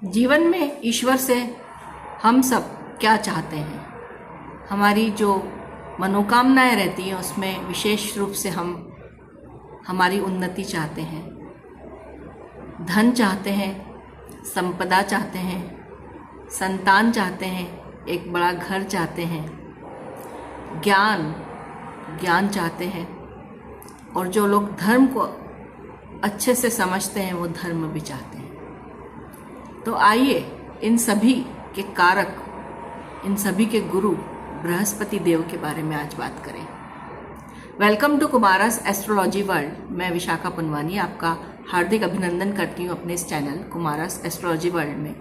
जीवन में ईश्वर से हम सब क्या चाहते हैं, हमारी जो मनोकामनाएं रहती हैं उसमें विशेष रूप से हम हमारी उन्नति चाहते हैं, धन चाहते हैं, संपदा चाहते हैं, संतान चाहते हैं, एक बड़ा घर चाहते हैं, ज्ञान चाहते हैं, और जो लोग धर्म को अच्छे से समझते हैं वो धर्म भी चाहते हैं। तो आइए इन सभी के कारक, इन सभी के गुरु बृहस्पति देव के बारे में आज बात करें। Welcome to Kumaras astrology world. मैं विशाखा पुनवानी आपका हार्दिक अभिनंदन करती हूँ अपने इस चैनल कुमारास एस्ट्रोलॉजी वर्ल्ड में,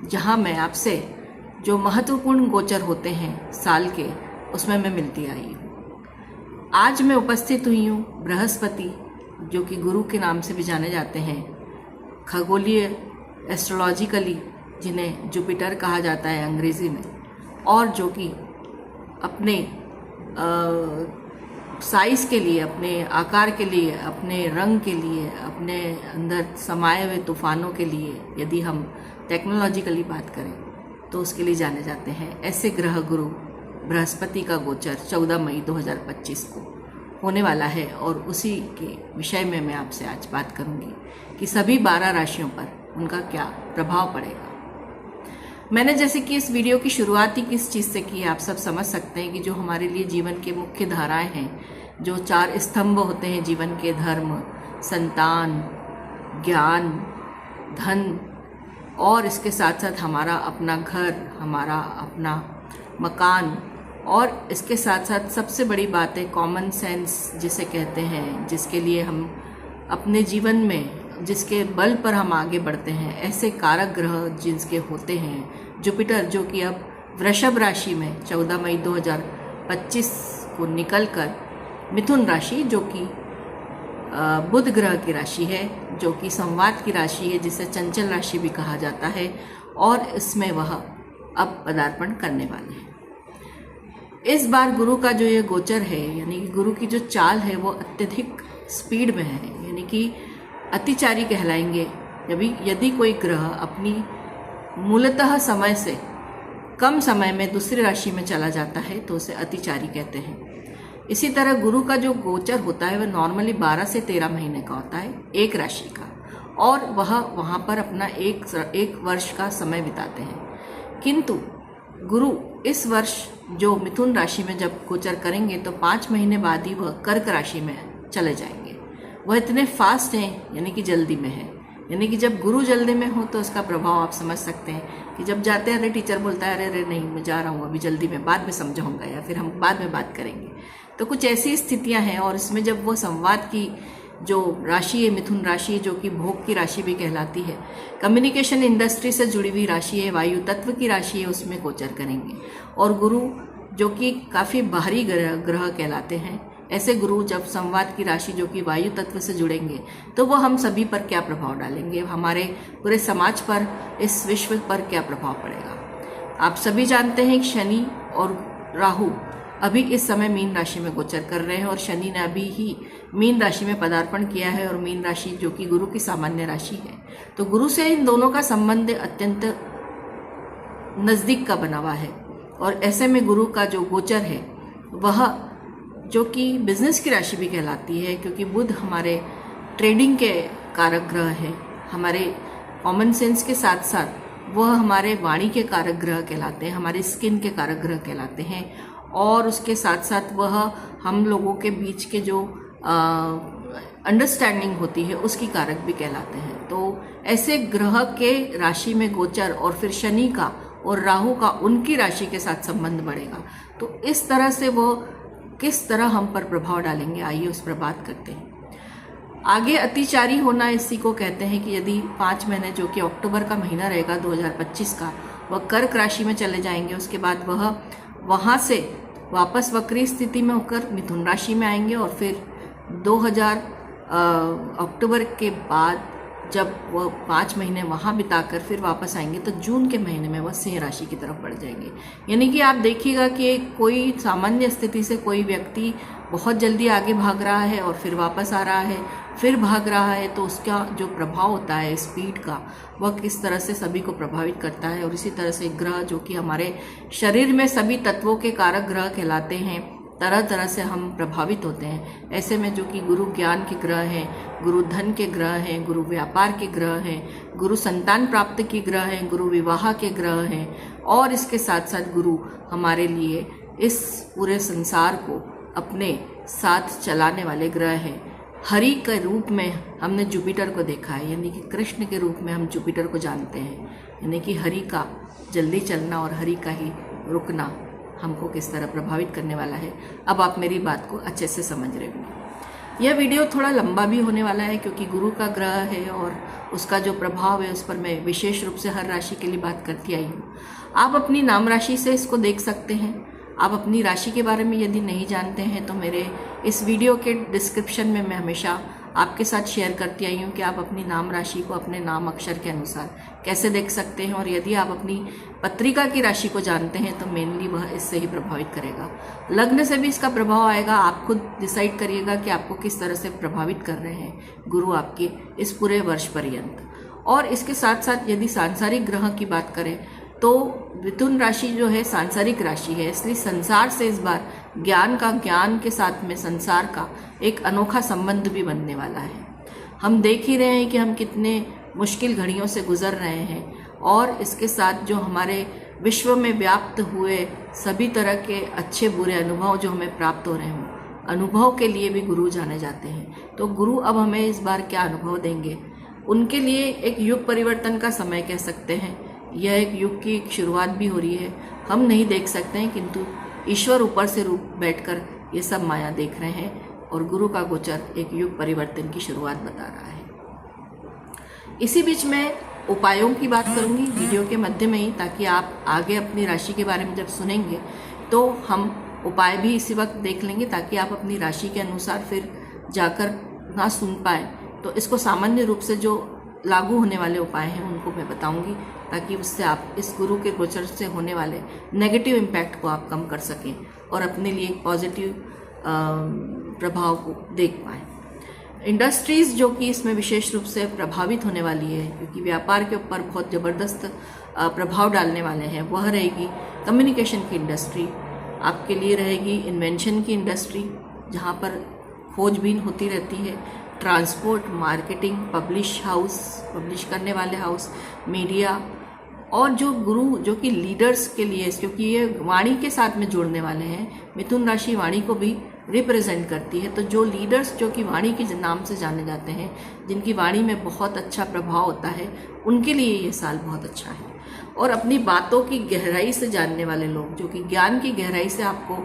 जहाँ मैं आपसे जो महत्वपूर्ण गोचर होते हैं साल के, उसमें मैं मिलती आई हूँ। आज मैं उपस्थित हुई हूँ बृहस्पति, जो कि गुरु के नाम से भी जाने जाते हैं, खगोलीय एस्ट्रोलॉजिकली जिन्हें जुपिटर कहा जाता है अंग्रेज़ी में, और जो कि अपने साइज़ के लिए, अपने आकार के लिए, अपने रंग के लिए, अपने अंदर समाये हुए तूफ़ानों के लिए, यदि हम टेक्नोलॉजिकली बात करें तो उसके लिए जाने जाते हैं। ऐसे ग्रह गुरु बृहस्पति का गोचर 14 मई 2025 को होने वाला है, और उसी के विषय में मैं आपसे आज बात करूंगी कि सभी 12 राशियों पर उनका क्या प्रभाव पड़ेगा। मैंने जैसे कि इस वीडियो की शुरुआत ही किस चीज़ से की, आप सब समझ सकते हैं कि जो हमारे लिए जीवन के मुख्य धाराएं हैं, जो 4 स्तंभ होते हैं जीवन के, धर्म, संतान, ज्ञान, धन, और इसके साथ साथ हमारा अपना घर, हमारा अपना मकान, और इसके साथ साथ सबसे बड़ी बात है कॉमन सेंस जिसे कहते हैं, जिसके लिए हम अपने जीवन में, जिसके बल पर हम आगे बढ़ते हैं, ऐसे कारक ग्रह जिनके होते हैं जुपिटर, जो कि अब वृषभ राशि में 14 मई 2025 को निकलकर मिथुन राशि, जो कि बुध ग्रह की राशि है, जो कि संवाद की राशि है, जिसे चंचल राशि भी कहा जाता है, और इसमें वह अब पदार्पण करने वाले हैं। इस बार गुरु का जो ये गोचर है, यानी कि गुरु की जो चाल है, वो अत्यधिक स्पीड में है, यानी कि अतिचारी कहलाएंगे। यदि कोई ग्रह अपनी मूलतः समय से कम समय में दूसरी राशि में चला जाता है तो उसे अतिचारी कहते हैं। इसी तरह गुरु का जो गोचर होता है वह नॉर्मली 12 से 13 महीने का होता है, एक राशि का, और वह वहाँ पर अपना एक वर्ष का समय बिताते हैं। किंतु गुरु इस वर्ष जो मिथुन राशि में जब गोचर करेंगे तो 5 महीने बाद ही वह कर्क राशि में चले जाएंगे। वह इतने फास्ट हैं, यानी कि जल्दी में है। यानी कि जब गुरु जल्दी में हो तो उसका प्रभाव आप समझ सकते हैं कि जब जाते हैं, अरे टीचर बोलता है अरे नहीं मैं जा रहा हूँ अभी जल्दी में, बाद में समझाऊंगा, या फिर हम बाद में बात करेंगे। तो कुछ ऐसी स्थितियाँ हैं। और इसमें जब वो संवाद की जो राशि है, मिथुन राशि, जो कि भोग की राशि भी कहलाती है, कम्युनिकेशन इंडस्ट्री से जुड़ी हुई राशि है, वायु तत्व की राशि है, उसमें गोचर करेंगे। और गुरु जो कि काफ़ी बाहरी ग्रह कहलाते हैं, ऐसे गुरु जब संवाद की राशि जो कि वायु तत्व से जुड़ेंगे तो वो हम सभी पर क्या प्रभाव डालेंगे, हमारे पूरे समाज पर, इस विश्व पर क्या प्रभाव पड़ेगा। आप सभी जानते हैं कि शनि और राहु अभी इस समय मीन राशि में गोचर कर रहे हैं, और शनि ने अभी ही मीन राशि में पदार्पण किया है, और मीन राशि जो कि गुरु की सामान्य राशि है। तो गुरु से इन दोनों का संबंध अत्यंत नज़दीक का बना हुआ है। और ऐसे में गुरु का जो गोचर है वह, जो कि बिजनेस की राशि भी कहलाती है, क्योंकि बुध हमारे ट्रेडिंग के कारक ग्रह है, हमारे कॉमन सेंस के साथ साथ वह हमारे वाणी के कारक ग्रह कहलाते हैं, हमारे स्किन के कारक ग्रह कहलाते हैं, और उसके साथ साथ वह हम लोगों के बीच के जो अंडरस्टैंडिंग होती है उसकी कारक भी कहलाते हैं। तो ऐसे ग्रह के राशि में गोचर, और फिर शनि का और राहु का उनकी राशि के साथ संबंध बढ़ेगा, तो इस तरह से वो किस तरह हम पर प्रभाव डालेंगे, आइए उस पर बात करते हैं। आगे अतिचारी होना इसी को कहते हैं कि यदि 5 महीने, जो कि अक्टूबर का महीना रहेगा 2025 का, वह कर्क राशि में चले जाएंगे। उसके बाद वह वहाँ से वापस वक्री स्थिति में होकर मिथुन राशि में आएंगे, और फिर 2000 अक्टूबर के बाद जब वह 5 महीने वहाँ बिताकर फिर वापस आएंगे तो जून के महीने में वह सिंह राशि की तरफ बढ़ जाएंगे। यानी कि आप देखिएगा कि कोई सामान्य स्थिति से कोई व्यक्ति बहुत जल्दी आगे भाग रहा है और फिर वापस आ रहा है, फिर भाग रहा है तो उसका जो प्रभाव होता है स्पीड का, वह किस तरह से सभी को प्रभावित करता है। और इसी तरह से ग्रह जो कि हमारे शरीर में सभी तत्वों के कारक ग्रह कहलाते हैं, तरह तरह से हम प्रभावित होते हैं। ऐसे में जो कि गुरु ज्ञान के ग्रह हैं, गुरु धन के ग्रह हैं, गुरु व्यापार के ग्रह हैं, गुरु संतान प्राप्ति के ग्रह हैं, गुरु विवाह के ग्रह हैं, और इसके साथ साथ गुरु हमारे लिए इस पूरे संसार को अपने साथ चलाने वाले ग्रह हैं। हरि के रूप में हमने जुपिटर को देखा है, यानी कि कृष्ण के रूप में हम जुपिटर को जानते हैं, यानी कि हरि का जल्दी चलना और हरि का ही रुकना हमको किस तरह प्रभावित करने वाला है। अब आप मेरी बात को अच्छे से समझ रहे होंगे। यह वीडियो थोड़ा लंबा भी होने वाला है क्योंकि गुरु का ग्रह है और उसका जो प्रभाव है उस पर मैं विशेष रूप से हर राशि के लिए बात करती आई हूँ। आप अपनी नाम राशि से इसको देख सकते हैं। आप अपनी राशि के बारे में यदि नहीं जानते हैं तो मेरे इस वीडियो के डिस्क्रिप्शन में मैं हमेशा आपके साथ शेयर करती आई हूँ कि आप अपनी नाम राशि को अपने नाम अक्षर के अनुसार कैसे देख सकते हैं। और यदि आप अपनी पत्रिका की राशि को जानते हैं तो मेनली वह इससे ही प्रभावित करेगा। लग्न से भी इसका प्रभाव आएगा। आप खुद डिसाइड करिएगा कि आपको किस तरह से प्रभावित कर रहे हैं गुरु आपके इस पूरे वर्ष पर्यंत। और इसके साथ साथ यदि सांसारिक ग्रह की बात करें तो मिथुन राशि जो है सांसारिक राशि है, इसलिए संसार से इस बार ज्ञान के साथ में संसार का एक अनोखा संबंध भी बनने वाला है। हम देख ही रहे हैं कि हम कितने मुश्किल घड़ियों से गुजर रहे हैं, और इसके साथ जो हमारे विश्व में व्याप्त हुए सभी तरह के अच्छे बुरे अनुभव जो हमें प्राप्त हो रहे हों, अनुभव के लिए भी गुरु जाने जाते हैं। तो गुरु अब हमें इस बार क्या अनुभव देंगे, उनके लिए एक युग परिवर्तन का समय कह सकते हैं। यह एक युग की एक शुरुआत भी हो रही है। हम नहीं देख सकते हैं किंतु ईश्वर ऊपर से रूप बैठकर ये सब माया देख रहे हैं, और गुरु का गोचर एक युग परिवर्तन की शुरुआत बता रहा है। इसी बीच मैं उपायों की बात करूंगी वीडियो के मध्य में ही, ताकि आप आगे अपनी राशि के बारे में जब सुनेंगे तो हम उपाय भी इसी वक्त देख लेंगे, ताकि आप अपनी राशि के अनुसार फिर जाकर ना सुन पाए। तो इसको सामान्य रूप से जो लागू होने वाले उपाय हैं उनको मैं बताऊंगी, ताकि उससे आप इस गुरु के गोचर से होने वाले नेगेटिव इम्पैक्ट को आप कम कर सकें और अपने लिए एक पॉजिटिव प्रभाव को देख पाएँ। इंडस्ट्रीज़ जो कि इसमें विशेष रूप से प्रभावित होने वाली है, क्योंकि व्यापार के ऊपर बहुत ज़बरदस्त प्रभाव डालने वाले हैं, वह रहेगी कम्युनिकेशन की इंडस्ट्री, आपके लिए रहेगी इन्वेंशन की इंडस्ट्री जहाँ पर खोजबीन होती रहती है, transport, marketing, publish house, publish करने वाले हाउस, मीडिया, और जो गुरु जो कि लीडर्स के लिए, क्योंकि ये वाणी के साथ में जुड़ने वाले हैं, मिथुन राशि वाणी को भी रिप्रेजेंट करती है। तो जो लीडर्स जो कि वाणी के नाम से जाने जाते हैं, जिनकी वाणी में बहुत अच्छा प्रभाव होता है, उनके लिए ये साल बहुत अच्छा है। और अपनी बातों की गहराई से जानने वाले लोग, जो कि ज्ञान की गहराई से आपको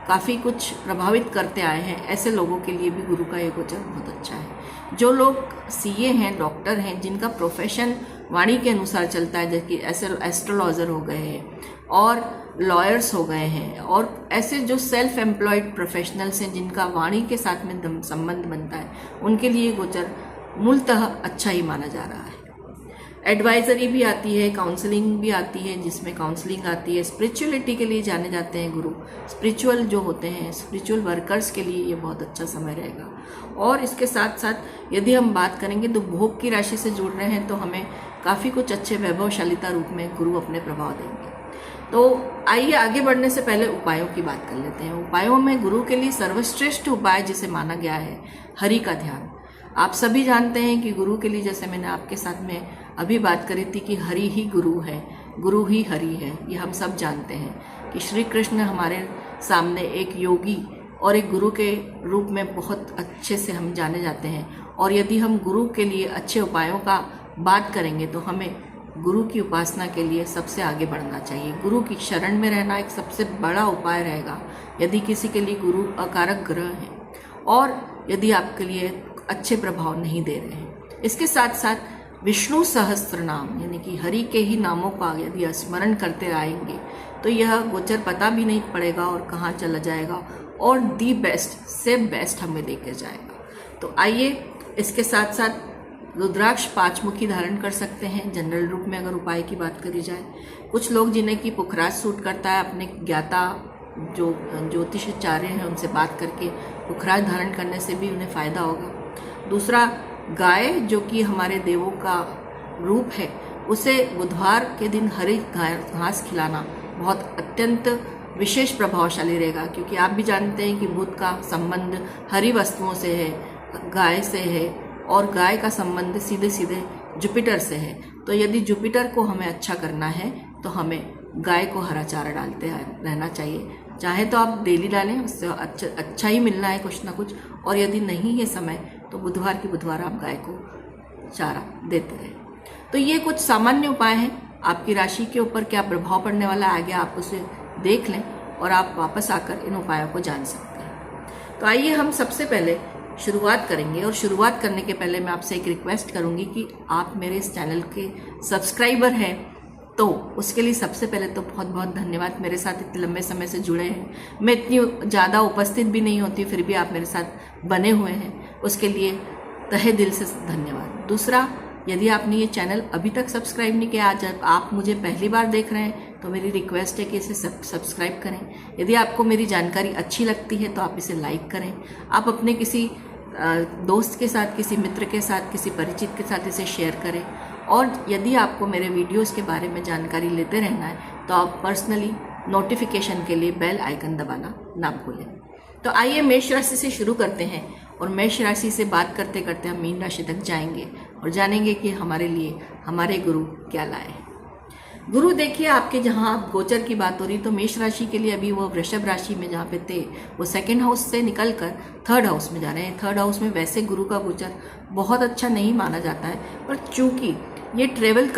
काफ़ी कुछ प्रभावित करते आए हैं, ऐसे लोगों के लिए भी गुरु का ये गोचर बहुत अच्छा है। जो लोग सीए हैं, डॉक्टर हैं, जिनका प्रोफेशन वाणी के अनुसार चलता है, जैसे ऐसे एस्ट्रोलॉजर हो गए हैं और लॉयर्स हो गए हैं, और ऐसे जो सेल्फ एम्प्लॉयड प्रोफेशनल्स हैं जिनका वाणी के साथ में संबंध बनता है, उनके लिए गोचर मूलतः अच्छा ही माना जा रहा है। एडवाइजरी भी आती है, काउंसलिंग भी आती है, जिसमें काउंसलिंग आती है। स्पिरिचुअलिटी के लिए जाने जाते हैं गुरु, स्पिरिचुअल जो होते हैं, स्पिरिचुअल वर्कर्स के लिए ये बहुत अच्छा समय रहेगा। और इसके साथ साथ यदि हम बात करेंगे तो भोग की राशि से जुड़ रहे हैं तो हमें काफ़ी कुछ अच्छे वैभवशालिता रूप में गुरु अपने प्रभाव देंगे। तो आइए आगे बढ़ने से पहले उपायों की बात कर लेते हैं। उपायों में गुरु के लिए सर्वश्रेष्ठ उपाय जिसे माना गया है हरि का ध्यान। आप सभी जानते हैं कि गुरु के लिए, जैसे मैंने आपके साथ में अभी बात करी थी कि हरि ही गुरु है, गुरु ही हरि है, ये हम सब जानते हैं कि श्री कृष्ण हमारे सामने एक योगी और एक गुरु के रूप में बहुत अच्छे से हम जाने जाते हैं। और यदि हम गुरु के लिए अच्छे उपायों का बात करेंगे तो हमें गुरु की उपासना के लिए सबसे आगे बढ़ना चाहिए। गुरु की शरण में रहना एक सबसे बड़ा उपाय रहेगा यदि किसी के लिए गुरु अकारक ग्रह है और यदि आपके लिए अच्छे प्रभाव नहीं दे रहे हैं। इसके साथ साथ विष्णु सहस्त्र नाम यानी कि हरि के ही नामों का यदि स्मरण करते रहेंगे तो यह गोचर पता भी नहीं पड़ेगा और कहाँ चला जाएगा और दी बेस्ट से बेस्ट हमें देकर जाएगा। तो आइए इसके साथ साथ रुद्राक्ष 5 मुखी धारण कर सकते हैं जनरल रूप में अगर उपाय की बात करी जाए। कुछ लोग जिन्हें कि पुखराज सूट करता है, अपने ज्ञाता जो ज्योतिषाचार्य हैं उनसे बात करके पुखराज धारण करने से भी उन्हें फ़ायदा होगा। दूसरा, गाय जो कि हमारे देवों का रूप है, उसे बुधवार के दिन हरी घास खिलाना बहुत अत्यंत विशेष प्रभावशाली रहेगा, क्योंकि आप भी जानते हैं कि बुध का संबंध हरी वस्तुओं से है, गाय से है, और गाय का संबंध सीधे सीधे जुपिटर से है। तो यदि जुपिटर को हमें अच्छा करना है तो हमें गाय को हरा चारा डालते रहना चाहिए। चाहे तो आप डेली डालें, उससे अच्छा ही मिलना है कुछ ना कुछ, और यदि नहीं है समय तो बुधवार की बुधवार आप गाय को चारा देते रहें। तो ये कुछ सामान्य उपाय हैं। आपकी राशि के ऊपर क्या प्रभाव पड़ने वाला है आगे आप उसे देख लें और आप वापस आकर इन उपायों को जान सकते हैं। तो आइए हम सबसे पहले शुरुआत करेंगे, और शुरुआत करने के पहले मैं आपसे एक रिक्वेस्ट करूंगी कि आप मेरे इस चैनल के सब्सक्राइबर हैं, तो उसके लिए सबसे पहले तो बहुत बहुत धन्यवाद। मेरे साथ इतने लंबे समय से जुड़े हैं, मैं इतनी ज़्यादा उपस्थित भी नहीं होती, फिर भी आप मेरे साथ बने हुए हैं, उसके लिए तहे दिल से धन्यवाद। दूसरा, यदि आपने ये चैनल अभी तक सब्सक्राइब नहीं किया, जब आप मुझे पहली बार देख रहे हैं तो मेरी रिक्वेस्ट है कि इसे सब्सक्राइब करें। यदि आपको मेरी जानकारी अच्छी लगती है तो आप इसे लाइक करें। आप अपने किसी दोस्त के साथ, किसी मित्र के साथ, किसी परिचित के साथ इसे शेयर करें। और यदि आपको मेरे वीडियोस के बारे में जानकारी लेते रहना है तो आप पर्सनली नोटिफिकेशन के लिए बेल आइकन दबाना ना भूलें। तो आइए मेष राशि से शुरू करते हैं, और मेष राशि से बात करते करते हम मीन राशि तक जाएंगे और जानेंगे कि हमारे लिए हमारे गुरु क्या लाए। गुरु देखिए, आपके जहाँ आप गोचर की बात हो रही, तो मेष राशि के लिए अभी वो वृषभ राशि में जहाँ पे थे वो सेकंड हाउस से निकल कर थर्ड हाउस में जा रहे हैं। थर्ड हाउस में वैसे गुरु का गोचर बहुत अच्छा नहीं माना जाता है, पर चूंकि ये ट्रैवल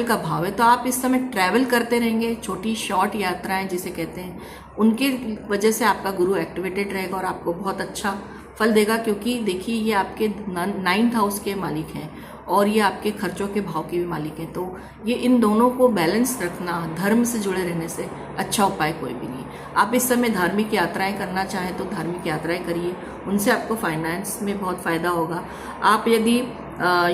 का भाव है, तो आप इस समय ट्रैवल करते रहेंगे। छोटी शॉर्ट यात्राएं जिसे कहते हैं, उनकी वजह से आपका गुरु एक्टिवेटेड रहेगा और आपको बहुत अच्छा फल देगा, क्योंकि देखिए ये आपके 9th हाउस के मालिक हैं और ये आपके खर्चों के भाव के भी मालिक हैं। तो ये इन दोनों को बैलेंस रखना, धर्म से जुड़े रहने से अच्छा उपाय कोई भी नहीं। आप इस समय धार्मिक यात्राएं करना चाहें तो धार्मिक यात्राएं करिए, उनसे आपको फाइनेंस में बहुत फ़ायदा होगा। आप यदि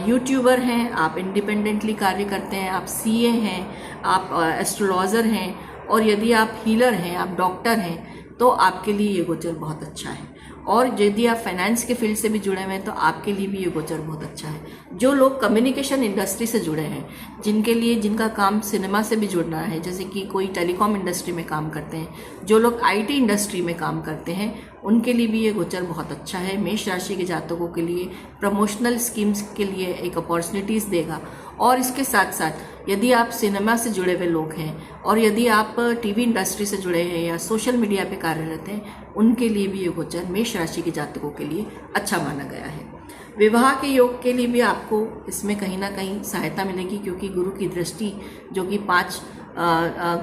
यूट्यूबर हैं, आप इंडिपेंडेंटली कार्य करते हैं, आप सीए हैं, आप एस्ट्रोलॉजर हैं, और यदि आप हीलर हैं, आप डॉक्टर हैं, तो आपके लिए ये गोचर बहुत अच्छा है। और यदि आप फाइनेंस के फील्ड से भी जुड़े हुए हैं तो आपके लिए भी ये गोचर बहुत अच्छा है। जो लोग कम्युनिकेशन इंडस्ट्री से जुड़े हैं, जिनका काम सिनेमा से भी जुड़ना है, जैसे कि कोई टेलीकॉम इंडस्ट्री में काम करते हैं, जो लोग आईटी इंडस्ट्री में काम करते हैं, उनके लिए भी ये गोचर बहुत अच्छा है। मेष राशि के जातकों के लिए प्रमोशनल स्कीम्स के लिए एक अपॉर्चुनिटीज़ देगा। और इसके साथ साथ यदि आप सिनेमा से जुड़े हुए लोग हैं और यदि आप टीवी इंडस्ट्री से जुड़े हैं या सोशल मीडिया पे कार्यरत हैं, उनके लिए भी ये गोचर मेष राशि के जातकों के लिए अच्छा माना गया है। विवाह के योग के लिए भी आपको इसमें कहीं ना कहीं सहायता मिलेगी, क्योंकि गुरु की दृष्टि जो कि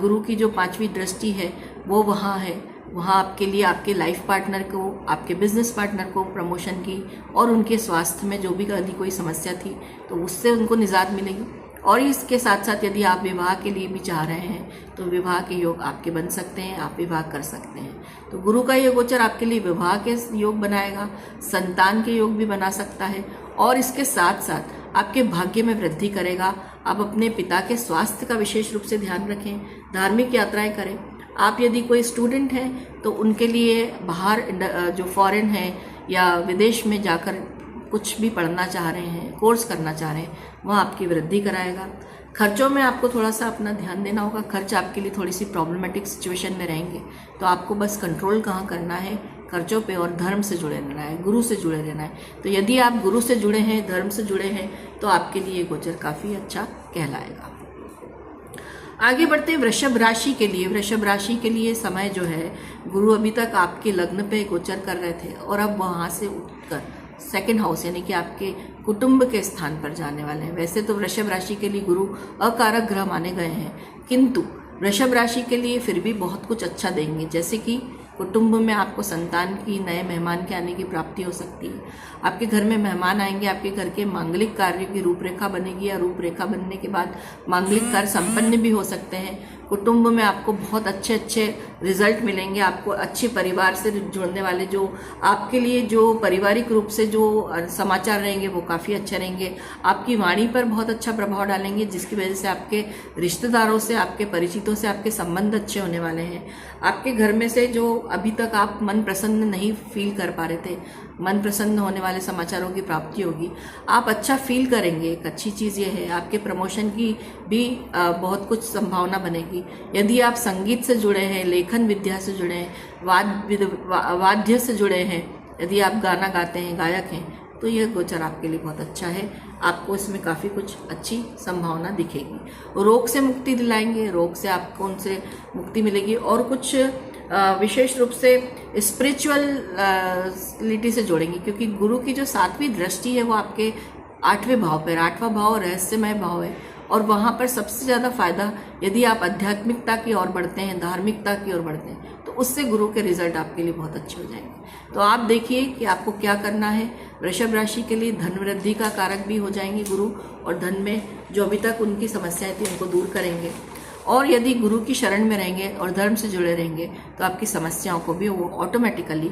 गुरु की जो 5वीं दृष्टि है वो वहाँ है। वहाँ आपके लिए आपके लाइफ पार्टनर को, आपके बिजनेस पार्टनर को प्रमोशन की, और उनके स्वास्थ्य में जो भी यदि कोई समस्या थी तो उससे उनको निजात मिलेगी। और इसके साथ साथ यदि आप विवाह के लिए भी चाह रहे हैं तो विवाह के योग आपके बन सकते हैं, आप विवाह कर सकते हैं। तो गुरु का ये गोचर आपके लिए विवाह के योग बनाएगा, संतान के योग भी बना सकता है, और इसके साथ साथ आपके भाग्य में वृद्धि करेगा। आप अपने पिता के स्वास्थ्य का विशेष रूप से ध्यान रखें, धार्मिक यात्राएं करें। आप यदि कोई स्टूडेंट हैं तो उनके लिए बाहर जो फॉरेन है या विदेश में जाकर कुछ भी पढ़ना चाह रहे हैं, कोर्स करना चाह रहे हैं, वह आपकी वृद्धि कराएगा। खर्चों में आपको थोड़ा सा अपना ध्यान देना होगा। खर्च आपके लिए थोड़ी सी प्रॉब्लमेटिक सिचुएशन में रहेंगे, तो आपको बस कंट्रोल कहाँ करना है, खर्चों पे, और धर्म से जुड़े रहना है, गुरु से जुड़े रहना है। तो यदि आप गुरु से जुड़े हैं, धर्म से जुड़े हैं, तो आपके लिए गोचर काफ़ी अच्छा कहलाएगा। आगे बढ़ते हैं वृषभ राशि के लिए। वृषभ राशि के लिए समय जो है, गुरु अभी तक आपके लग्न पे गोचर कर रहे थे और अब वहाँ से उठकर सेकंड हाउस यानी कि आपके कुटुंब के स्थान पर जाने वाले हैं। वैसे तो वृषभ राशि के लिए गुरु अकारक ग्रह माने गए हैं, किंतु वृषभ राशि के लिए फिर भी बहुत कुछ अच्छा देंगे। जैसे कि कुटुंब में आपको संतान की, नए मेहमान के आने की प्राप्ति हो सकती है। आपके घर में मेहमान आएंगे, आपके घर के मांगलिक कार्य की रूपरेखा बनेगी, या रूपरेखा बनने के बाद मांगलिक कार्य संपन्न भी हो सकते हैं। कुटुंब में आपको बहुत अच्छे अच्छे रिजल्ट मिलेंगे। आपको अच्छे परिवार से जुड़ने वाले जो आपके लिए जो पारिवारिक रूप से जो समाचार रहेंगे वो काफ़ी अच्छे रहेंगे। आपकी वाणी पर बहुत अच्छा प्रभाव डालेंगे, जिसकी वजह से आपके रिश्तेदारों से, आपके परिचितों से आपके संबंध अच्छे होने वाले हैं। आपके घर में से जो अभी तक आप मन प्रसन्न नहीं फील कर पा रहे थे, मन प्रसन्न होने वाले समाचारों की प्राप्ति होगी। आप अच्छा फील करेंगे। एक अच्छी चीज़ ये है, आपके प्रमोशन की भी बहुत कुछ संभावना बनेगी। यदि आप संगीत से जुड़े हैं, लेखन विद्या से जुड़े हैं, वाद्य से जुड़े हैं, यदि आप गाना गाते हैं, गायक हैं, तो यह गोचर आपके लिए बहुत अच्छा है। आपको इसमें काफ़ी कुछ अच्छी संभावना दिखेगी। रोग से मुक्ति दिलाएंगे, रोग से आपको उनसे मुक्ति मिलेगी। और कुछ विशेष रूप से स्पिरिचुअलिटी से जोड़ेंगे, क्योंकि गुरु की जो 7वीं दृष्टि है वो आपके 8वें भाव पर, 8वां भाव रहस्यमय भाव है, और वहाँ पर सबसे ज़्यादा फायदा यदि आप आध्यात्मिकता की ओर बढ़ते हैं, धार्मिकता की ओर बढ़ते हैं, तो उससे गुरु के रिजल्ट आपके लिए बहुत अच्छे हो जाएंगे। तो आप देखिए कि आपको क्या करना है। वृषभ राशि के लिए धन वृद्धि का कारक भी हो जाएंगे गुरु, और धन में जो अभी तक उनकी समस्याएं थी उनको दूर करेंगे। और यदि गुरु की शरण में रहेंगे और धर्म से जुड़े रहेंगे तो आपकी समस्याओं को भी वो ऑटोमेटिकली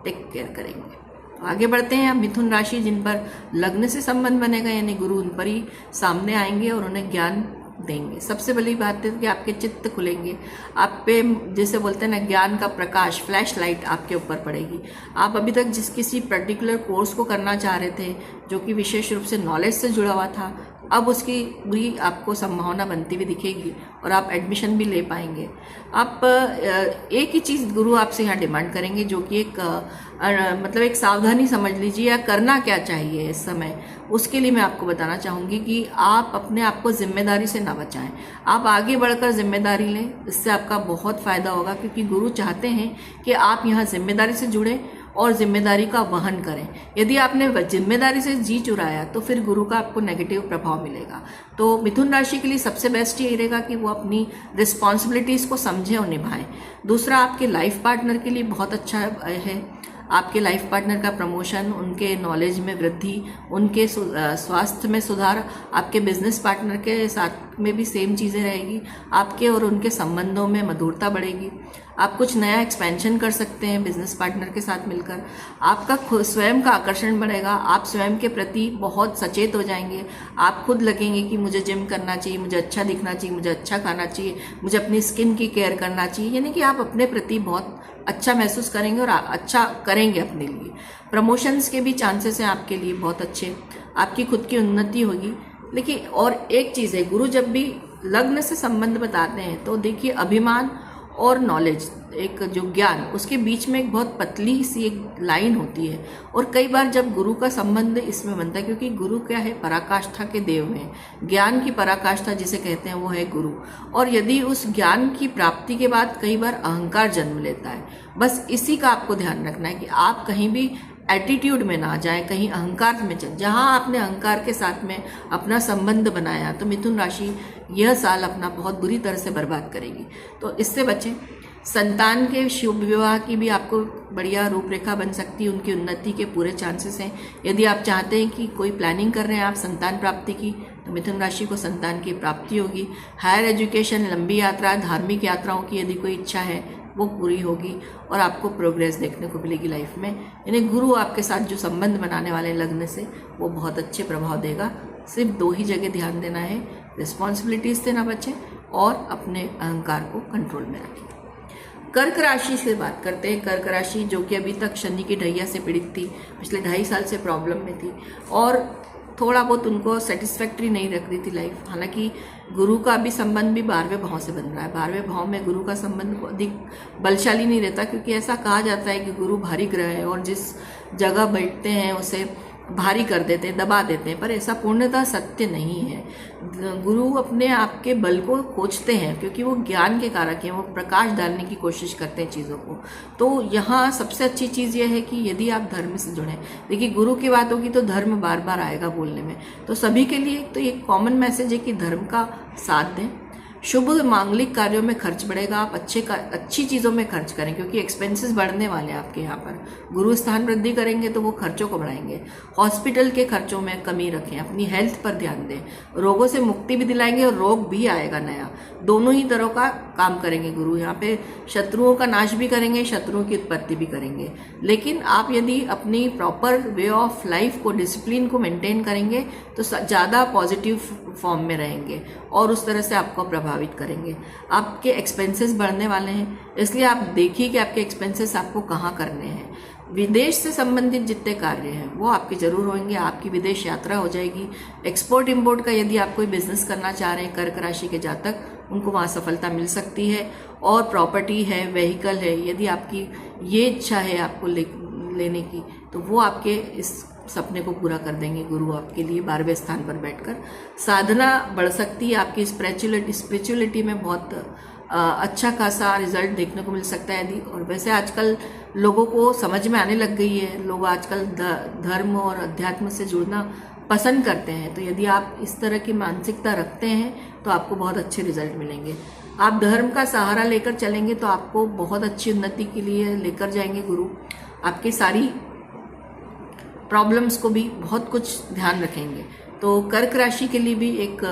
टेक केयर करेंगे। तो आगे बढ़ते हैं। अब मिथुन राशि, जिन पर लग्न से संबंध बनेगा, यानी गुरु उन पर ही सामने आएंगे और उन्हें ज्ञान देंगे। सबसे बड़ी बात है कि आपके चित्त खुलेंगे, आप पे जैसे बोलते हैं ना, ज्ञान का प्रकाश, फ्लैश लाइट आपके ऊपर पड़ेगी। आप अभी तक जिस किसी पर्टिकुलर कोर्स को करना चाह रहे थे, जो कि विशेष रूप से नॉलेज से जुड़ा हुआ था, अब उसकी भी आपको संभावना बनती हुई दिखेगी और आप एडमिशन भी ले पाएंगे। आप एक ही चीज़ गुरु आपसे यहाँ डिमांड करेंगे, जो कि मतलब एक सावधानी समझ लीजिए, या करना क्या चाहिए इस समय। उसके लिए मैं आपको बताना चाहूँगी कि आप अपने आप को जिम्मेदारी से ना बचाएं, आप आगे बढ़कर जिम्मेदारी लें। इससे आपका बहुत फ़ायदा होगा, क्योंकि गुरु चाहते हैं कि आप यहाँ जिम्मेदारी से जुड़ें और जिम्मेदारी का वहन करें। यदि आपने जिम्मेदारी से जी चुराया तो फिर गुरु का आपको नेगेटिव प्रभाव मिलेगा। तो मिथुन राशि के लिए सबसे बेस्ट ये रहेगा कि वो अपनी रिस्पॉन्सिबिलिटीज़ को समझें और निभाएं। दूसरा, आपके लाइफ पार्टनर के लिए बहुत अच्छा है। आपके लाइफ पार्टनर का प्रमोशन, उनके नॉलेज में वृद्धि, उनके स्वास्थ्य में सुधार, आपके बिजनेस पार्टनर के साथ में भी सेम चीज़ें रहेगी। आपके और उनके संबंधों में मधुरता बढ़ेगी। आप कुछ नया एक्सपेंशन कर सकते हैं बिजनेस पार्टनर के साथ मिलकर। आपका स्वयं का आकर्षण बढ़ेगा, आप स्वयं के प्रति बहुत सचेत हो जाएंगे। आप खुद लगेंगे कि मुझे जिम करना चाहिए, मुझे अच्छा दिखना चाहिए, मुझे अच्छा खाना चाहिए, मुझे अपनी स्किन की केयर करना चाहिए, यानी कि आप अपने प्रति बहुत अच्छा महसूस करेंगे और अच्छा करेंगे अपने लिए। प्रमोशंस के भी चांसेस हैं आपके लिए बहुत अच्छे, आपकी खुद की उन्नति होगी। देखिए, और एक चीज़ है, गुरु जब भी लग्न से संबंध बताते हैं तो देखिए, अभिमान और नॉलेज, एक जो ज्ञान, उसके बीच में एक बहुत पतली सी एक लाइन होती है। और कई बार जब गुरु का संबंध इसमें बनता है, क्योंकि गुरु क्या है, पराकाष्ठा के देव हैं, ज्ञान की पराकाष्ठा जिसे कहते हैं वो है गुरु। और यदि उस ज्ञान की प्राप्ति के बाद कई बार अहंकार जन्म लेता है। बस इसी का आपको ध्यान रखना है कि आप कहीं भी एटीट्यूड में ना जाए, कहीं अहंकार में चल। जहाँ आपने अहंकार के साथ में अपना संबंध बनाया तो मिथुन राशि यह साल अपना बहुत बुरी तरह से बर्बाद करेगी, तो इससे बचें। संतान के शुभ विवाह की भी आपको बढ़िया रूपरेखा बन सकती है, उनकी उन्नति के पूरे चांसेस हैं। यदि आप चाहते हैं कि कोई प्लानिंग कर रहे हैं आप संतान प्राप्ति की, तो मिथुन राशि को संतान की प्राप्ति होगी। हायर एजुकेशन, लंबी यात्रा, धार्मिक यात्राओं की यदि कोई इच्छा है वो पूरी होगी और आपको प्रोग्रेस देखने को मिलेगी लाइफ में। यानी गुरु आपके साथ जो संबंध बनाने वाले लग्न से, वो बहुत अच्छे प्रभाव देगा। सिर्फ 2 ही जगह ध्यान देना है, रिस्पॉन्सिबिलिटीज से ना बचें और अपने अहंकार को कंट्रोल में रखें। कर्क राशि से बात करते हैं। कर्क राशि जो कि अभी तक शनि की ढैया से पीड़ित थी, पिछले 2.5 साल से प्रॉब्लम में थी और थोड़ा बहुत उनको सेटिस्फैक्ट्री नहीं रख रही थी लाइफ। हालांकि गुरु का भी संबंध भी 12वें भाव से बन रहा है। 12वें भाव में गुरु का संबंध अधिक बलशाली नहीं रहता, क्योंकि ऐसा कहा जाता है कि गुरु भारी ग्रह है और जिस जगह बैठते हैं उसे भारी कर देते हैं, दबा देते हैं, पर ऐसा पूर्णतः सत्य नहीं है। गुरु अपने आप के बल को खोजते हैं, क्योंकि वो ज्ञान के कारक हैं, वो प्रकाश डालने की कोशिश करते हैं चीज़ों को। तो यहाँ सबसे अच्छी चीज़ यह है कि यदि आप धर्म से जुड़ें, देखिए गुरु की बात होगी तो धर्म बार बार आएगा बोलने में, तो सभी के लिए तो एक कॉमन मैसेज है कि धर्म का साथ दें, शुभ मांगलिक कार्यों में खर्च बढ़ेगा। आप अच्छी चीज़ों में खर्च करें, क्योंकि एक्सपेंसेस बढ़ने वाले हैं आपके यहाँ पर। गुरु स्थान वृद्धि करेंगे तो वो खर्चों को बढ़ाएंगे। हॉस्पिटल के खर्चों में कमी रखें, अपनी हेल्थ पर ध्यान दें। रोगों से मुक्ति भी दिलाएंगे और रोग भी आएगा नया, दोनों ही तरह का काम करेंगे गुरु। यहाँ पे शत्रुओं का नाश भी करेंगे, शत्रुओं की उत्पत्ति भी करेंगे। लेकिन आप यदि अपनी प्रॉपर वे ऑफ लाइफ को, डिसिप्लिन को मेंटेन करेंगे तो ज़्यादा पॉजिटिव फॉर्म में रहेंगे और उस तरह से आपको प्रभावित करेंगे। आपके एक्सपेंसेस बढ़ने वाले हैं, इसलिए आप देखिए कि आपके एक्सपेंसेस आपको कहाँ करने हैं। विदेश से संबंधित जितने कार्य हैं वो आपके जरूर होंगे। आपकी विदेश यात्रा हो जाएगी। एक्सपोर्ट इंपोर्ट का यदि आप कोई बिजनेस करना चाह रहे हैं, कर्क राशि के जातक, उनको वहाँ सफलता मिल सकती है। और प्रॉपर्टी है, व्हीकल है, यदि आपकी ये इच्छा है आपको लेने की, तो वो आपके इस सपने को पूरा कर देंगे गुरु आपके लिए 12वें स्थान पर बैठकर। साधना बढ़ सकती है आपकी। स्पिरिचुअलिटी में बहुत अच्छा खासा रिजल्ट देखने को मिल सकता है यदि। और वैसे आजकल लोगों को समझ में आने लग गई है, लोग आजकल धर्म और अध्यात्म से जुड़ना पसंद करते हैं। तो यदि आप इस तरह की मानसिकता रखते हैं तो आपको बहुत अच्छे रिजल्ट मिलेंगे। आप धर्म का सहारा लेकर चलेंगे तो आपको बहुत अच्छी उन्नति के लिए लेकर जाएंगे गुरु। आपकी सारी प्रॉब्लम्स को भी बहुत कुछ ध्यान रखेंगे। तो कर्क राशि के लिए भी एक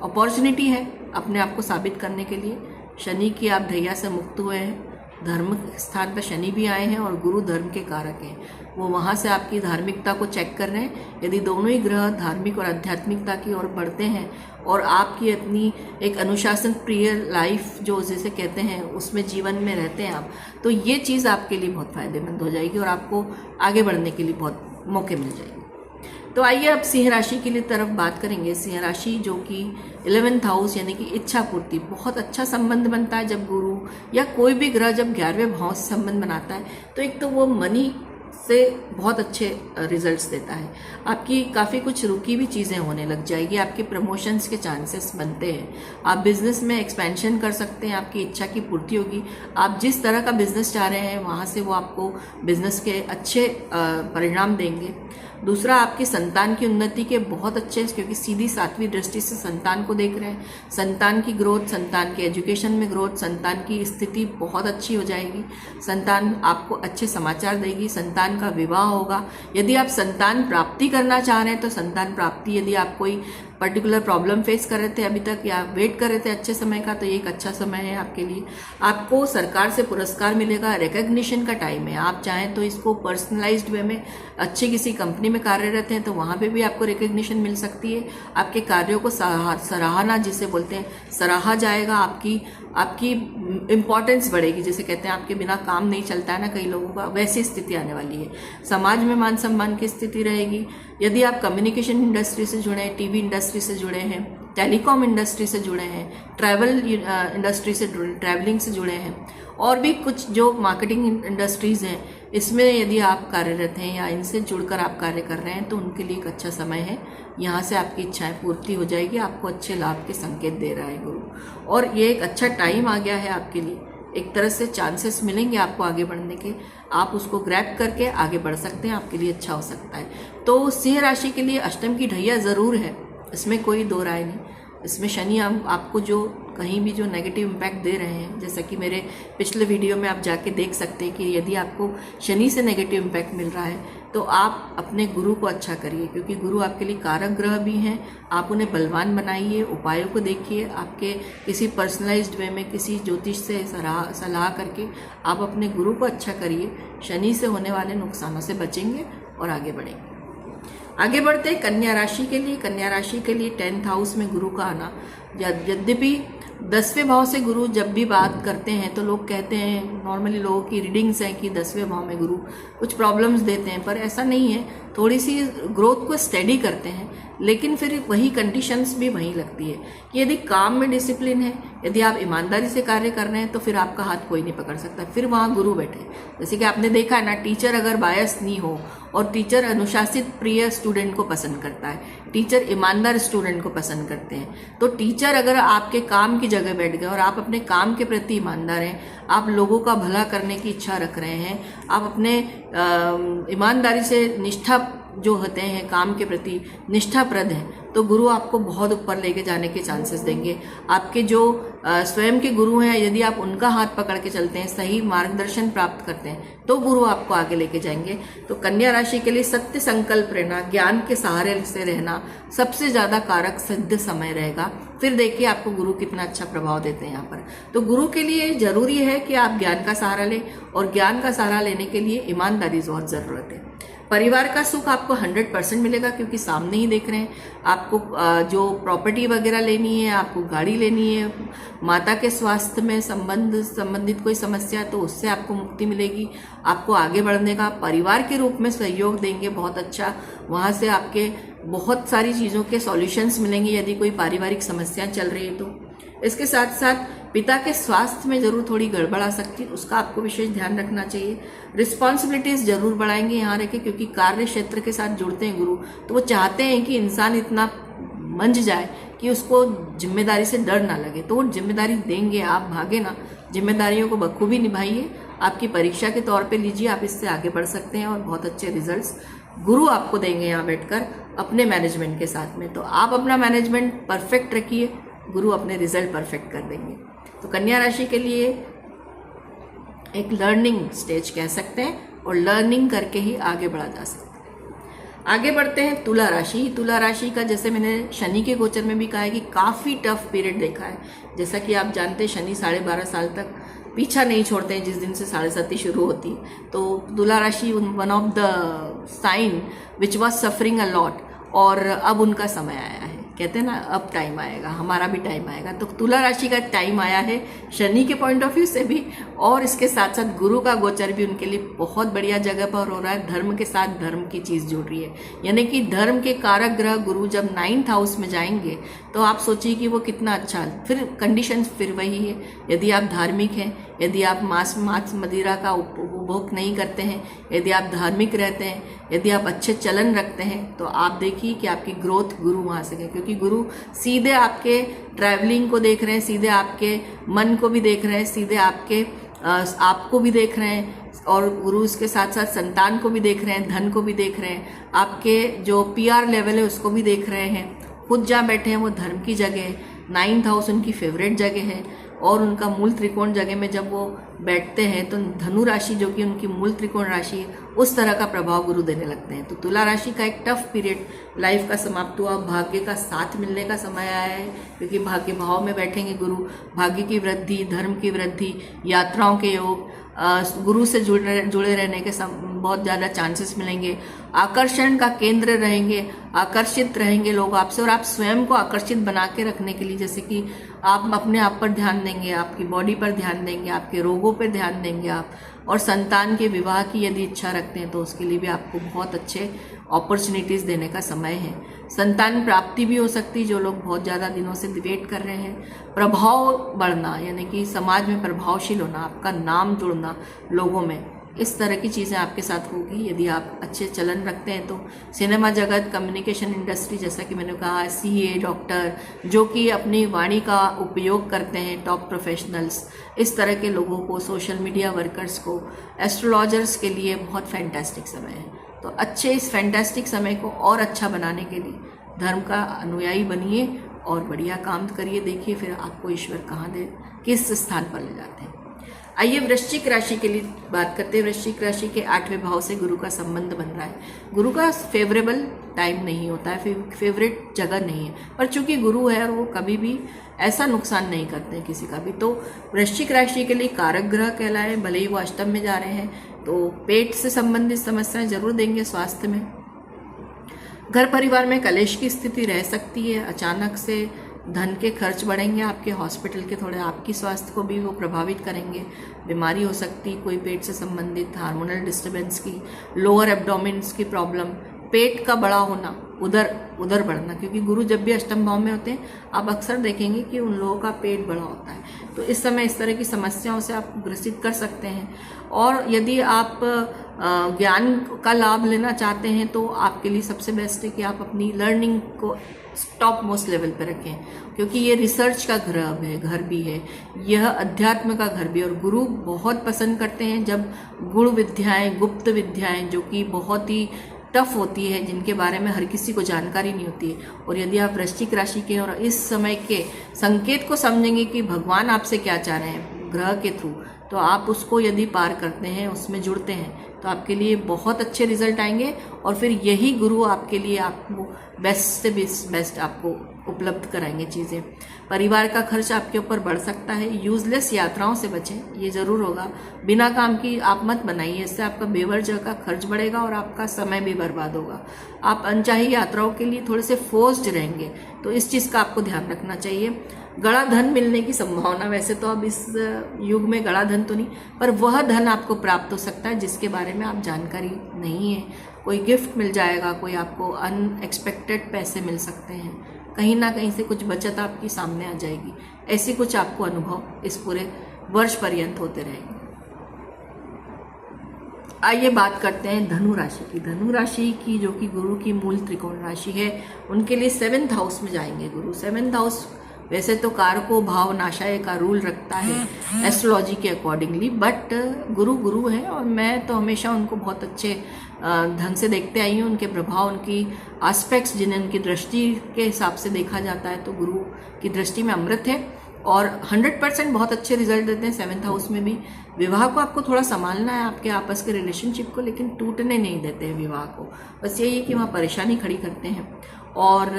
अपॉर्चुनिटी है अपने आप को साबित करने के लिए। शनि की आप ढैया से मुक्त हुए हैं, धर्म स्थान पर शनि भी आए हैं और गुरु धर्म के कारक हैं। वो वहाँ से आपकी धार्मिकता को चेक कर रहे हैं। यदि दोनों ही ग्रह धार्मिक और आध्यात्मिकता की ओर बढ़ते हैं और आपकी अपनी एक अनुशासन प्रिय लाइफ जो जिसे कहते हैं उसमें जीवन में रहते हैं आप, तो ये चीज़ आपके लिए बहुत फ़ायदेमंद हो जाएगी और आपको आगे बढ़ने के लिए बहुत मौके मिल जाएंगे। तो आइए अब सिंह राशि के लिए तरफ बात करेंगे। सिंह राशि जो कि 11th हाउस यानी कि इच्छा पूर्ति, बहुत अच्छा संबंध बनता है जब गुरु या कोई भी ग्रह जब 11वें भाव से संबंध बनाता है तो एक तो वो मनी से बहुत अच्छे रिजल्ट्स देता है। आपकी काफ़ी कुछ रुकी हुई चीज़ें होने लग जाएगी। आपके प्रमोशंस के चांसेस बनते हैं। आप बिजनेस में एक्सपेंशन कर सकते हैं, आपकी इच्छा की पूर्ति होगी। आप जिस तरह का बिजनेस चाह रहे हैं वहाँ से वो आपको बिजनेस के अच्छे परिणाम देंगे। दूसरा, आपकी संतान की उन्नति के बहुत अच्छे, क्योंकि सीधी 7वीं दृष्टि से संतान को देख रहे हैं। संतान की ग्रोथ, संतान के एजुकेशन में ग्रोथ, संतान की स्थिति बहुत अच्छी हो जाएगी। संतान आपको अच्छे समाचार देगी। संतान का विवाह होगा। यदि आप संतान प्राप्ति करना चाह रहे हैं तो संतान प्राप्ति, यदि आप कोई पर्टिकुलर प्रॉब्लम फेस कर रहे थे अभी तक या वेट कर रहे थे अच्छे समय का, तो ये एक अच्छा समय है आपके लिए। आपको सरकार से पुरस्कार मिलेगा, रिकग्निशन का टाइम है। आप चाहें तो इसको पर्सनलाइज्ड वे में अच्छी किसी कंपनी में कार्यरत हैं तो वहाँ पे भी आपको रिकग्निशन मिल सकती है। आपके कार्यों को सराहना जिसे बोलते हैं सराहा जाएगा। आपकी इम्पोर्टेंस बढ़ेगी, जैसे कहते हैं आपके बिना काम नहीं चलता है ना कई लोगों का, वैसी स्थिति आने वाली है। समाज में मान सम्मान की स्थिति रहेगी। यदि आप कम्युनिकेशन इंडस्ट्री से जुड़े हैं, टीवी इंडस्ट्री से जुड़े हैं, टेलीकॉम इंडस्ट्री से जुड़े हैं, ट्रैवल इंडस्ट्री से ट्रैवलिंग से जुड़े हैं और भी कुछ जो मार्केटिंग इंडस्ट्रीज़ हैं, इसमें यदि आप कार्यरत हैं या इनसे जुड़कर आप कार्य कर रहे हैं तो उनके लिए एक अच्छा समय है। यहाँ से आपकी इच्छाएं पूर्ति हो जाएगी। आपको अच्छे लाभ के संकेत दे रहा है गुरु, और ये एक अच्छा टाइम आ गया है आपके लिए। एक तरह से चांसेस मिलेंगे आपको आगे बढ़ने के, आप उसको ग्रैब करके आगे बढ़ सकते हैं, आपके लिए अच्छा हो सकता है। तो सिंह राशि के लिए अष्टम की ढैया ज़रूर है, इसमें कोई दो राय नहीं। इसमें शनि आपको जो कहीं भी जो नेगेटिव इम्पैक्ट दे रहे हैं, जैसा कि मेरे पिछले वीडियो में आप जाके देख सकते हैं कि यदि आपको शनि से नेगेटिव इम्पैक्ट मिल रहा है तो आप अपने गुरु को अच्छा करिए, क्योंकि गुरु आपके लिए कारक ग्रह भी हैं। आप उन्हें बलवान बनाइए, उपायों को देखिए। आपके किसी पर्सनलाइज्ड वे में किसी ज्योतिष से सलाह करके आप अपने गुरु को अच्छा करिए। शनि से होने वाले नुकसानों से बचेंगे और आगे बढ़ेंगे। आगे बढ़ते कन्या राशि के लिए। कन्या राशि के लिए 10th हाउस में गुरु का आना, यद्यपि 10वें भाव से गुरु जब भी बात करते हैं तो लोग कहते हैं, नॉर्मली लोगों की रीडिंग्स हैं कि 10वें भाव में गुरु कुछ प्रॉब्लम्स देते हैं, पर ऐसा नहीं है। थोड़ी सी ग्रोथ को स्टेडी करते हैं, लेकिन फिर वही कंडीशंस भी वहीं लगती है कि यदि काम में डिसिप्लिन है, यदि आप ईमानदारी से कार्य कर रहे हैं तो फिर आपका हाथ कोई नहीं पकड़ सकता। फिर वहाँ गुरु बैठे, जैसे कि आपने देखा है ना, टीचर अगर बायस नहीं हो और टीचर अनुशासित प्रिय स्टूडेंट को पसंद करता है, टीचर ईमानदार स्टूडेंट को पसंद करते हैं, तो टीचर अगर आपके काम की जगह बैठ गए और आप अपने काम के प्रति ईमानदार हैं, आप लोगों का भला करने की इच्छा रख रहे हैं, आप अपने ईमानदारी से निष्ठा जो होते हैं काम के प्रति निष्ठाप्रद हैं, तो गुरु आपको बहुत ऊपर लेके जाने के चांसेस देंगे। आपके जो स्वयं के गुरु हैं, यदि आप उनका हाथ पकड़ के चलते हैं, सही मार्गदर्शन प्राप्त करते हैं, तो गुरु आपको आगे लेके जाएंगे। तो कन्या राशि के लिए सत्य संकल्प रहना, ज्ञान के सहारे से रहना सबसे ज़्यादा कारक सिद्ध समय रहेगा। फिर देखिए आपको गुरु कितना अच्छा प्रभाव देते हैं यहाँ पर। तो गुरु के लिए जरूरी है कि आप ज्ञान का सहारा लें, और ज्ञान का सहारा लेने के लिए ईमानदारी बहुत ज़रूरत है। परिवार का सुख आपको 100% मिलेगा, क्योंकि सामने ही देख रहे हैं। आपको जो प्रॉपर्टी वगैरह लेनी है, आपको गाड़ी लेनी है, माता के स्वास्थ्य में संबंधित कोई समस्या है तो उससे आपको मुक्ति मिलेगी। आपको आगे बढ़ने का परिवार के रूप में सहयोग देंगे बहुत अच्छा, वहाँ से आपके बहुत सारी चीज़ों के सॉल्यूशंस मिलेंगे यदि कोई पारिवारिक समस्या चल रही है तो। इसके साथ साथ पिता के स्वास्थ्य में जरूर थोड़ी गड़बड़ आ सकती है, उसका आपको विशेष ध्यान रखना चाहिए। रिस्पॉन्सिबिलिटीज जरूर बढ़ाएंगे यहाँ रखें, क्योंकि कार्य क्षेत्र के साथ जुड़ते हैं गुरु, तो वो चाहते हैं कि इंसान इतना मंझ जाए कि उसको जिम्मेदारी से डर ना लगे, तो वो जिम्मेदारी देंगे। आप भागे ना, जिम्मेदारियों को बखूबी निभाइए। आपकी परीक्षा के तौर पे लीजिए, आप इससे आगे बढ़ सकते हैं और बहुत अच्छे रिजल्ट्स गुरु आपको देंगे यहाँ बैठकर अपने मैनेजमेंट के साथ में। तो आप अपना मैनेजमेंट परफेक्ट रखिए, गुरु अपने रिजल्ट परफेक्ट कर देंगे। तो कन्या राशि के लिए एक लर्निंग स्टेज कह सकते हैं, और लर्निंग करके ही आगे बढ़ा जा सकता है। आगे बढ़ते हैं तुला राशि। तुला राशि का जैसे मैंने शनि के गोचर में भी कहा है कि काफ़ी टफ पीरियड देखा है। जैसा कि आप जानते हैं शनि 12.5 साल तक पीछा नहीं छोड़ते हैं, जिस दिन से 7.5 शुरू होती है। तो तुला राशि one of the sign which was suffering a lot, और अब उनका समय आया है। कहते हैं ना, अब टाइम आएगा, हमारा भी टाइम आएगा। तो तुला राशि का टाइम आया है शनि के पॉइंट ऑफ व्यू से भी, और इसके साथ साथ गुरु का गोचर भी उनके लिए बहुत बढ़िया जगह पर हो रहा है। धर्म के साथ धर्म की चीज़ जुड़ रही है, यानी कि धर्म के कारक ग्रह गुरु जब 9th हाउस में जाएंगे तो आप सोचिए कि वो कितना अच्छा। फिर कंडीशन फिर वही है, यदि आप धार्मिक हैं, यदि आप मांस मदिरा का उपभोग नहीं करते हैं, यदि आप धार्मिक रहते हैं, यदि आप अच्छे चलन रखते हैं, तो आप देखिए कि आपकी ग्रोथ गुरु वहाँ से है। क्योंकि गुरु सीधे आपके ट्रैवलिंग को देख रहे हैं, सीधे आपके मन को भी देख रहे हैं, सीधे आपको भी देख रहे हैं, और गुरु इसके साथ साथ संतान को भी देख रहे हैं, धन को भी देख रहे हैं, आपके जो PR लेवल है उसको भी देख रहे हैं। खुद जहाँ बैठे हैं वो धर्म की जगह है, 9th हाउस उनकी फेवरेट जगह है, और उनका मूल त्रिकोण जगह में जब वो बैठते हैं तो धनु राशि जो कि उनकी मूल त्रिकोण राशि है, उस तरह का प्रभाव गुरु देने लगते हैं। तो तुला राशि का एक टफ पीरियड लाइफ का समाप्त हुआ। भाग्य का साथ मिलने का समय आया है, क्योंकि भाग्य भाव में बैठेंगे गुरु। भाग्य की वृद्धि, धर्म की वृद्धि, यात्राओं के योग, गुरु से जुड़े रहने के बहुत ज़्यादा चांसेस मिलेंगे। आकर्षण का केंद्र रहेंगे, आकर्षित रहेंगे लोग आपसे, और आप स्वयं को आकर्षित बना के रखने के लिए, जैसे कि आप अपने आप पर ध्यान देंगे, आपकी बॉडी पर ध्यान देंगे, आपके रोगों पर ध्यान देंगे आप, और संतान के विवाह की यदि इच्छा रखते हैं तो उसके लिए भी आपको बहुत अच्छे अपॉर्चुनिटीज़ देने का समय है। संतान प्राप्ति भी हो सकती है, जो लोग बहुत ज़्यादा दिनों से वेट कर रहे हैं। प्रभाव बढ़ना, यानी कि समाज में प्रभावशील होना, आपका नाम जुड़ना लोगों में, इस तरह की चीज़ें आपके साथ होगी यदि आप अच्छे चलन रखते हैं तो। सिनेमा जगत, कम्युनिकेशन इंडस्ट्री, जैसा कि मैंने कहा, CA, डॉक्टर, जो कि अपनी वाणी का उपयोग करते हैं, टॉप प्रोफेशनल्स, इस तरह के लोगों को, सोशल मीडिया वर्कर्स को, एस्ट्रोलॉजर्स के लिए बहुत फैंटास्टिक समय है। तो अच्छे इस फैंटास्टिक समय को और अच्छा बनाने के लिए धर्म का अनुयायी बनिए और बढ़िया काम करिए। देखिए फिर आपको ईश्वर कहाँ दे, किस स्थान पर ले जाते हैं। आइए वृश्चिक राशि के लिए बात करते हैं। वृश्चिक राशि के 8वें भाव से गुरु का संबंध बन रहा है। गुरु का फेवरेबल टाइम नहीं होता है, फेवरेट जगह नहीं है, पर चूंकि गुरु है और वो कभी भी ऐसा नुकसान नहीं करते हैं किसी का भी। तो वृश्चिक राशि के लिए कारक ग्रह कहलाए, भले ही वो अष्टम में जा रहे हैं, तो पेट से संबंधित समस्याएं जरूर देंगे। स्वास्थ्य में, घर परिवार में कलेश की स्थिति रह सकती है। अचानक से धन के खर्च बढ़ेंगे आपके, हॉस्पिटल के थोड़े आपकी स्वास्थ्य को भी वो प्रभावित करेंगे। बीमारी हो सकती, कोई पेट से संबंधित हार्मोनल डिस्टर्बेंस की, लोअर एब्डोमेन्स की प्रॉब्लम, पेट का बड़ा होना, उधर बढ़ना, क्योंकि गुरु जब भी अष्टम भाव में होते हैं आप अक्सर देखेंगे कि उन लोगों का पेट बड़ा होता है। तो इस समय इस तरह की समस्याओं से आप ग्रसित कर सकते हैं। और यदि आप ज्ञान का लाभ लेना चाहते हैं तो आपके लिए सबसे बेस्ट है कि आप अपनी लर्निंग को टॉप मोस्ट लेवल पे रखें, क्योंकि ये रिसर्च का घर भी है, यह अध्यात्म का घर भी है। और गुरु बहुत पसंद करते हैं जब गुण विद्याएं, गुप्त विद्याएं, जो कि बहुत ही टफ होती है, जिनके बारे में हर किसी को जानकारी नहीं होती है। और यदि आप वृश्चिक राशि के और इस समय के संकेत को समझेंगे कि भगवान आपसे क्या चाह रहे हैं ग्रह के थ्रू, तो आप उसको यदि पार करते हैं, उसमें जुड़ते हैं, तो आपके लिए बहुत अच्छे रिजल्ट आएंगे। और फिर यही गुरु आपके लिए आपको बेस्ट से बेस्ट आपको उपलब्ध कराएंगे चीज़ें। परिवार का खर्च आपके ऊपर बढ़ सकता है। यूजलेस यात्राओं से बचें, ये ज़रूर होगा। बिना काम की आप मत बनाइए, इससे आपका बेवजह का खर्च बढ़ेगा और आपका समय भी बर्बाद होगा। आप अनचाही यात्राओं के लिए थोड़े से फोर्स्ड रहेंगे, तो इस चीज़ का आपको ध्यान रखना चाहिए। गड़ा धन मिलने की संभावना, वैसे तो अब इस युग में गड़ा धन तो नहीं, पर वह धन आपको प्राप्त हो सकता है जिसके बारे में आप जानकारी नहीं है। कोई गिफ्ट मिल जाएगा, कोई आपको अनएक्सपेक्टेड पैसे मिल सकते हैं, कहीं ना कहीं से कुछ बचत आपकी सामने आ जाएगी। ऐसी कुछ आपको अनुभव इस पूरे वर्ष पर्यंत होते रहेंगे। आइए बात करते हैं धनु राशि की। धनु राशि की जो कि गुरु की मूल त्रिकोण राशि है, उनके लिए 7th हाउस में जाएंगे गुरु। 7th हाउस वैसे तो कारको भाव नाशाय का रूल रखता है एस्ट्रोलॉजी के अकॉर्डिंगली, बट गुरु है और मैं तो हमेशा उनको बहुत अच्छे ढंग से देखते आई हूँ। उनके प्रभाव, उनकी एस्पेक्ट्स जिन्हें उनकी दृष्टि के हिसाब से देखा जाता है, तो गुरु की दृष्टि में अमृत है और 100% बहुत अच्छे रिजल्ट देते हैं 7th हाउस में भी। विवाह को आपको थोड़ा संभालना है, आपके आपस के रिलेशनशिप को, लेकिन टूटने नहीं देते हैं विवाह को। बस यही है कि वहाँ परेशानी खड़ी करते हैं। और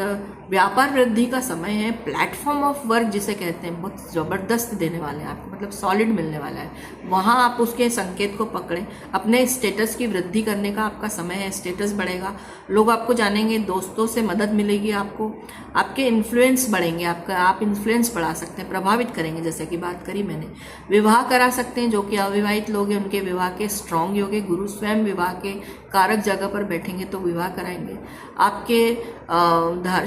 व्यापार वृद्धि का समय है। प्लेटफॉर्म ऑफ वर्क जिसे कहते हैं, बहुत ज़बरदस्त देने वाले हैं आपको, मतलब सॉलिड मिलने वाला है। वहाँ आप उसके संकेत को पकड़ें। अपने स्टेटस की वृद्धि करने का आपका समय है, स्टेटस बढ़ेगा, लोग आपको जानेंगे, दोस्तों से मदद मिलेगी आपको, आपके इन्फ्लुएंस बढ़ेंगे, आप इन्फ्लुएंस बढ़ा सकते हैं, प्रभावित करेंगे, जैसे कि बात करी मैंने। विवाह करा सकते हैं, जो कि अविवाहित लोग हैं उनके विवाह के स्ट्रॉन्ग योग है। गुरु स्वयं विवाह के कारक जगह पर बैठेंगे तो विवाह कराएंगे। आपके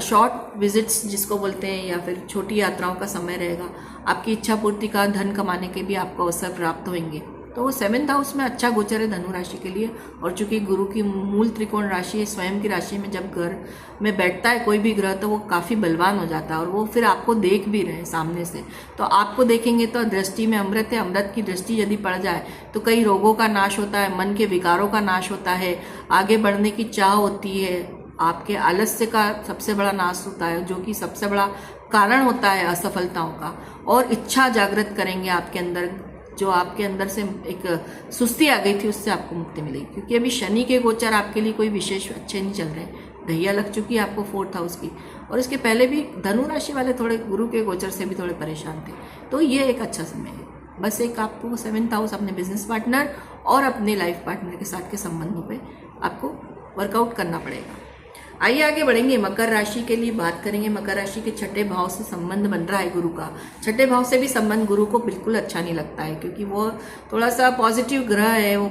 शॉर्ट विजिट्स जिसको बोलते हैं, या फिर छोटी यात्राओं का समय रहेगा। आपकी इच्छा पूर्ति का, धन कमाने के भी आपको अवसर प्राप्त होंगे। तो वो 7th हाउस में अच्छा गोचर है धनु राशि के लिए। और चूंकि गुरु की मूल त्रिकोण राशि है, स्वयं की राशि में जब घर में बैठता है कोई भी ग्रह, तो वो काफ़ी बलवान हो जाता है और वो फिर आपको देख भी रहे सामने से, तो आपको देखेंगे तो दृष्टि में अमृत है। अमृत की दृष्टि यदि पड़ जाए तो कई रोगों का नाश होता है, मन के विकारों का नाश होता है, आगे बढ़ने की चाह होती है, आपके आलस्य का सबसे बड़ा नाश होता है, जो कि सबसे बड़ा कारण होता है असफलताओं का। और इच्छा जागृत करेंगे आपके अंदर, जो आपके अंदर से एक सुस्ती आ गई थी उससे आपको मुक्ति मिलेगी। क्योंकि अभी शनि के गोचर आपके लिए कोई विशेष अच्छे नहीं चल रहे, ढैया लग चुकी है आपको 4th हाउस की। और इसके पहले भी धनु राशि वाले थोड़े गुरु के गोचर से भी थोड़े परेशान थे, तो ये एक अच्छा समय है। बस एक आपको 7th हाउस अपने बिजनेस पार्टनर और अपने लाइफ पार्टनर के साथ के संबंधों पे आपको वर्कआउट करना पड़ेगा। आइए आगे बढ़ेंगे, मकर राशि के लिए बात करेंगे। मकर राशि के 6ठे भाव से संबंध बन रहा है गुरु का। 6ठे भाव से भी संबंध गुरु को बिल्कुल अच्छा नहीं लगता है, क्योंकि वो थोड़ा सा पॉजिटिव ग्रह है, वो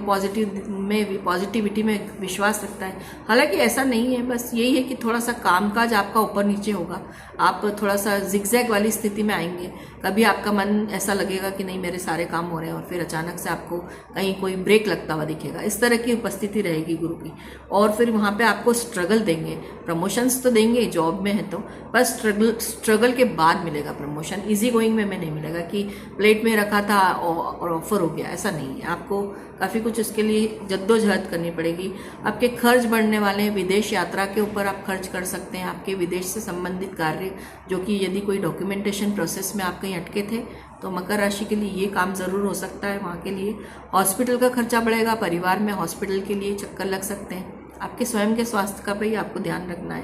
पॉजिटिविटी में विश्वास रखता है। हालांकि ऐसा नहीं है, बस यही है कि थोड़ा सा कामकाज आपका ऊपर नीचे होगा, आप थोड़ा सा जिगजैग वाली स्थिति में आएंगे। कभी आपका मन ऐसा लगेगा कि नहीं मेरे सारे काम हो रहे हैं, और फिर अचानक से आपको कहीं कोई ब्रेक लगता हुआ दिखेगा। इस तरह की उपस्थिति रहेगी गुरु की। और फिर वहाँ पे आपको स्ट्रगल देंगे, प्रमोशंस तो देंगे जॉब में है तो, बस स्ट्रगल के बाद मिलेगा प्रमोशन। इजी गोइंग में नहीं मिलेगा कि प्लेट में रखा था और ऑफर हो गया, ऐसा नहीं है। आपको काफ़ी कुछ इसके लिए जद्दोजहद करनी पड़ेगी। आपके खर्च बढ़ने वाले हैं, विदेश यात्रा के ऊपर आप खर्च कर सकते हैं। आपके विदेश से संबंधित कार्य, जो कि यदि कोई डॉक्यूमेंटेशन प्रोसेस में आप कहीं अटके थे, तो मकर राशि के लिए ये काम ज़रूर हो सकता है। वहाँ के लिए हॉस्पिटल का खर्चा बढ़ेगा, परिवार में हॉस्पिटल के लिए चक्कर लग सकते हैं। आपके स्वयं के स्वास्थ्य का भी आपको ध्यान रखना है।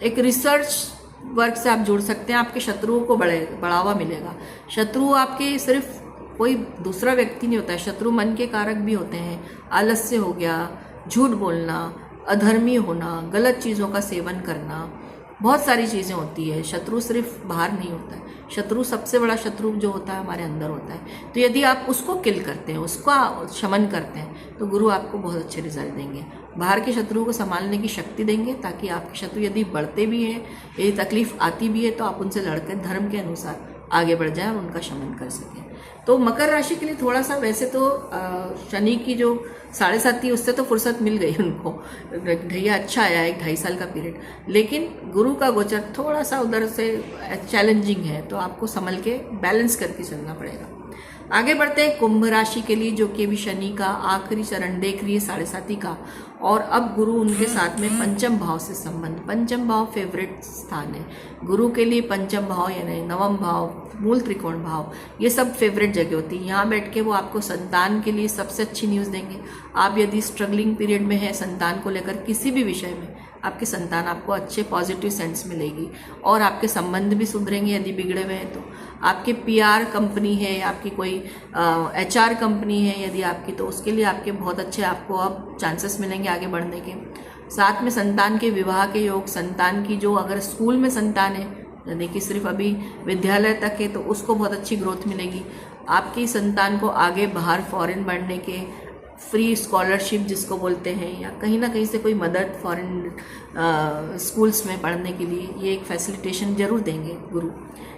एक रिसर्च वर्क से आप जुड़ सकते हैं, आपके शत्रुओं को बढ़ावा मिलेगा। शत्रु आपके सिर्फ कोई दूसरा व्यक्ति नहीं होता है, शत्रु मन के कारक भी होते हैं। आलस्य हो गया, झूठ बोलना, अधर्मी होना, गलत चीज़ों का सेवन करना, बहुत सारी चीज़ें होती है। शत्रु सिर्फ बाहर नहीं होता है, शत्रु सबसे बड़ा शत्रु जो होता है हमारे अंदर होता है। तो यदि आप उसको किल करते हैं, उसका शमन करते हैं, तो गुरु आपको बहुत अच्छे रिजल्ट देंगे। बाहर के शत्रुओं को संभालने की शक्ति देंगे, ताकि आपके शत्रु यदि बढ़ते भी हैं, यदि तकलीफ आती भी है, तो आप उनसे लड़कर धर्म के अनुसार आगे बढ़ जाएं और उनका शमन कर सकें। तो मकर राशि के लिए थोड़ा सा, वैसे तो शनि की जो 7.5 थी उससे तो फुर्सत मिल गई उनको, ढैया अच्छा आया 1-2.5 साल का पीरियड, लेकिन गुरु का गोचर थोड़ा सा उधर से चैलेंजिंग है, तो आपको संभल के बैलेंस करके चलना पड़ेगा। आगे बढ़ते हैं कुंभ राशि के लिए, जो कि अभी शनि का आखिरी चरण देख रही है 7.5 का, और अब गुरु उनके साथ में पंचम भाव से संबंध। पंचम भाव फेवरेट स्थान है गुरु के लिए। पंचम भाव यानी नवम भाव, मूल त्रिकोण भाव, ये सब फेवरेट जगह होती है। यहाँ बैठ के वो आपको संतान के लिए सबसे अच्छी न्यूज़ देंगे। आप यदि स्ट्रगलिंग पीरियड में है संतान को लेकर किसी भी विषय में, आपकी संतान आपको अच्छे पॉजिटिव सेंस मिलेगी और आपके संबंध भी सुधरेंगे यदि बिगड़े हुए हैं तो। आपके पीआर कंपनी है, आपकी कोई एचआर कंपनी है यदि आपकी, तो उसके लिए आपके बहुत अच्छे आपको अब चांसेस मिलेंगे आगे बढ़ने के। साथ में संतान के विवाह के योग, संतान की जो अगर स्कूल में संतान है यानी कि सिर्फ अभी विद्यालय तक है तो उसको बहुत अच्छी ग्रोथ मिलेगी। आपकी संतान को आगे बाहर फॉरेन बढ़ने के, फ्री स्कॉलरशिप जिसको बोलते हैं, या कहीं ना कहीं से कोई मदद फॉरेन स्कूल्स में पढ़ने के लिए, ये एक फैसिलिटेशन जरूर देंगे गुरु।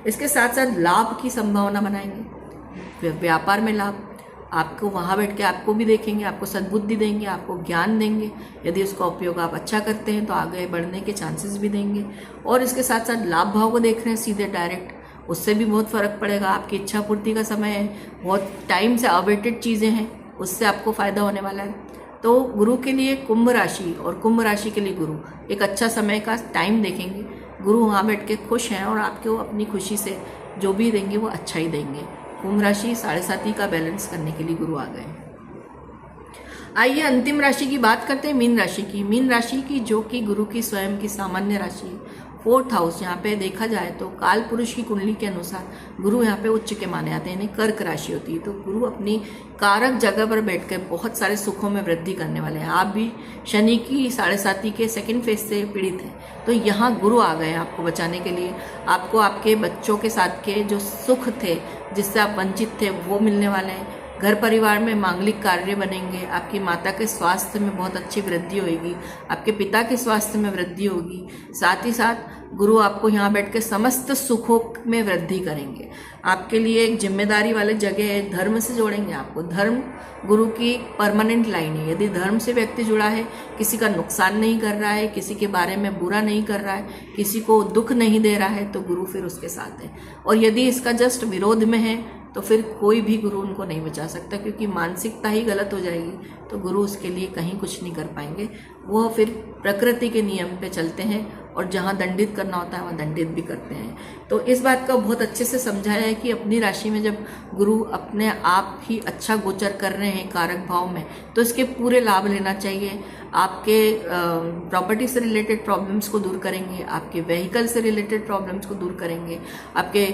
इसके साथ साथ लाभ की संभावना बनाएंगे। व्यापार में लाभ, आपको वहाँ बैठ के आपको भी देखेंगे, आपको सद्बुद्धि देंगे, आपको ज्ञान देंगे। यदि उसका उपयोग आप अच्छा करते हैं तो आगे बढ़ने के चांसेस भी देंगे। और इसके साथ साथ लाभ भाव को देख रहे हैं सीधे डायरेक्ट, उससे भी बहुत फर्क पड़ेगा। आपकी इच्छा पूर्ति का समय है, बहुत टाइम से अवेटेड चीज़ें हैं, उससे आपको फ़ायदा होने वाला है। तो गुरु के लिए कुंभ राशि और कुंभ राशि के लिए गुरु एक अच्छा समय का टाइम देखेंगे। गुरु वहाँ बैठ के खुश हैं और आपको अपनी खुशी से जो भी देंगे वो अच्छा ही देंगे। कुंभ राशि 7.5 का बैलेंस करने के लिए गुरु आ गए। आइए अंतिम राशि की बात करते हैं, मीन राशि की। मीन राशि की जो कि गुरु की स्वयं की सामान्य राशि है, 4th हाउस। यहाँ पे देखा जाए तो काल पुरुष की कुंडली के अनुसार गुरु यहाँ पे उच्च के माने आते हैं, यानी कर्क राशि होती है। तो गुरु अपनी कारक जगह पर बैठकर बहुत सारे सुखों में वृद्धि करने वाले हैं। आप भी शनि की 7.5 के सेकंड फेज से पीड़ित हैं, तो यहाँ गुरु आ गए आपको बचाने के लिए। आपको आपके बच्चों के साथ के जो सुख थे, जिससे आप वंचित थे, वो मिलने वाले हैं। घर परिवार में मांगलिक कार्य बनेंगे। आपकी माता के स्वास्थ्य में बहुत अच्छी वृद्धि होगी, आपके पिता के स्वास्थ्य में वृद्धि होगी। साथ ही साथ गुरु आपको यहाँ बैठ के समस्त सुखों में वृद्धि करेंगे। आपके लिए एक जिम्मेदारी वाली जगह है, धर्म से जोड़ेंगे आपको। धर्म गुरु की परमानेंट लाइन है। यदि धर्म से व्यक्ति जुड़ा है, किसी का नुकसान नहीं कर रहा है, किसी के बारे में बुरा नहीं कर रहा है, किसी को दुख नहीं दे रहा है, तो गुरु फिर उसके साथ है। और यदि इसका जस्ट विरोध में है तो फिर कोई भी गुरु उनको नहीं बचा सकता, क्योंकि मानसिकता ही गलत हो जाएगी तो गुरु उसके लिए कहीं कुछ नहीं कर पाएंगे। वो फिर प्रकृति के नियम पे चलते हैं और जहाँ दंडित करना होता है वहाँ दंडित भी करते हैं। तो इस बात का बहुत अच्छे से समझाया है कि अपनी राशि में जब गुरु अपने आप ही अच्छा गोचर कर रहे हैं कारक भाव में, तो इसके पूरे लाभ लेना चाहिए। आपके प्रॉपर्टी से रिलेटेड प्रॉब्लम्स को दूर करेंगे, आपके व्हीकल से रिलेटेड प्रॉब्लम्स को दूर करेंगे, आपके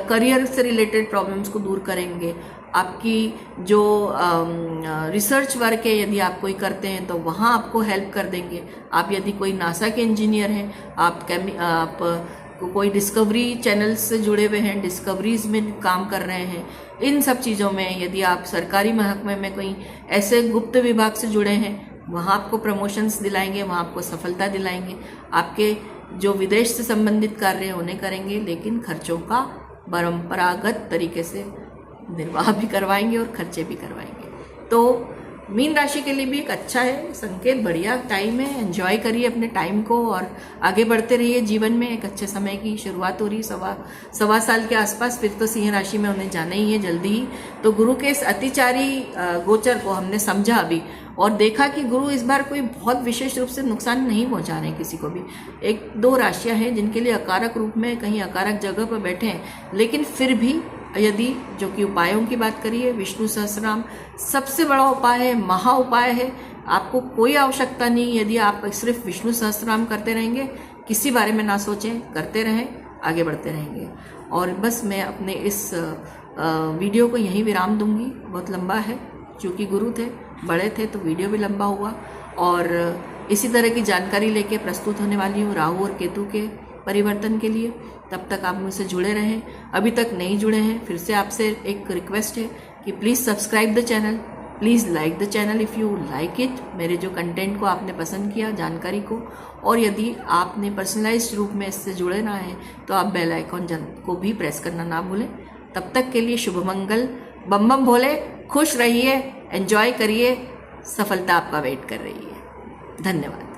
करियर से रिलेटेड प्रॉब्लम्स को दूर करेंगे। आपकी जो रिसर्च वर्क है यदि आप कोई करते हैं तो वहाँ आपको हेल्प कर देंगे। आप यदि कोई नासा के इंजीनियर हैं, आप कोई डिस्कवरी चैनल से जुड़े हुए हैं, डिस्कवरीज में काम कर रहे हैं, इन सब चीज़ों में, यदि आप सरकारी महकमे में कोई ऐसे गुप्त विभाग से जुड़े हैं, वहाँ आपको प्रमोशंस दिलाएंगे, वहाँ आपको सफलता दिलाएंगे। आपके जो विदेश से संबंधित कार्य हैं उन्हें करेंगे, लेकिन खर्चों का परंपरागत तरीके से निर्वाह भी करवाएंगे और खर्चे भी करवाएंगे। तो मीन राशि के लिए भी एक अच्छा है संकेत, बढ़िया टाइम है। एंजॉय करिए अपने टाइम को और आगे बढ़ते रहिए जीवन में। एक अच्छे समय की शुरुआत हो रही, सवा साल के आसपास। फिर तो सिंह राशि में उन्हें जाना ही है जल्दी ही। तो गुरु के इस अतिचारी गोचर को हमने समझा अभी और देखा कि गुरु इस बार कोई बहुत विशेष रूप से नुकसान नहीं पहुंचा रहे किसी को भी। 1-2 राशियां हैं जिनके लिए अकारक रूप में कहीं अकारक जगह पर बैठे हैं, लेकिन फिर भी यदि जो कि उपायों की बात करिए, विष्णु सहस्त्रनाम सबसे बड़ा उपाय है, महा उपाय है। आपको कोई आवश्यकता नहीं, यदि आप सिर्फ विष्णु सहस्त्रनाम करते रहेंगे, किसी बारे में ना सोचें, करते रहें, आगे बढ़ते रहेंगे। और बस मैं अपने इस वीडियो को यहीं विराम दूंगी। बहुत लंबा है, चूँकि गुरु थे, बड़े थे, तो वीडियो भी लंबा हुआ। और इसी तरह की जानकारी लेके प्रस्तुत होने वाली हूँ राहु और केतु के परिवर्तन के लिए। तब तक आप मुझसे जुड़े रहें। अभी तक नहीं जुड़े हैं, फिर से आपसे एक रिक्वेस्ट है कि please subscribe the channel, please like the channel if you like it. मेरे जो कंटेंट को आपने पसंद किया, जानकारी को, और यदि आपने पर्सनलाइज्ड रूप में इससे जुड़े ना हैं तो आप बेल आइकॉन को भी प्रेस करना ना भूलें। तब तक के लिए शुभ मंगल। बम बम भोले, खुश रहिए, एंजॉय करिए, सफलता आपका वेट कर रही है। धन्यवाद।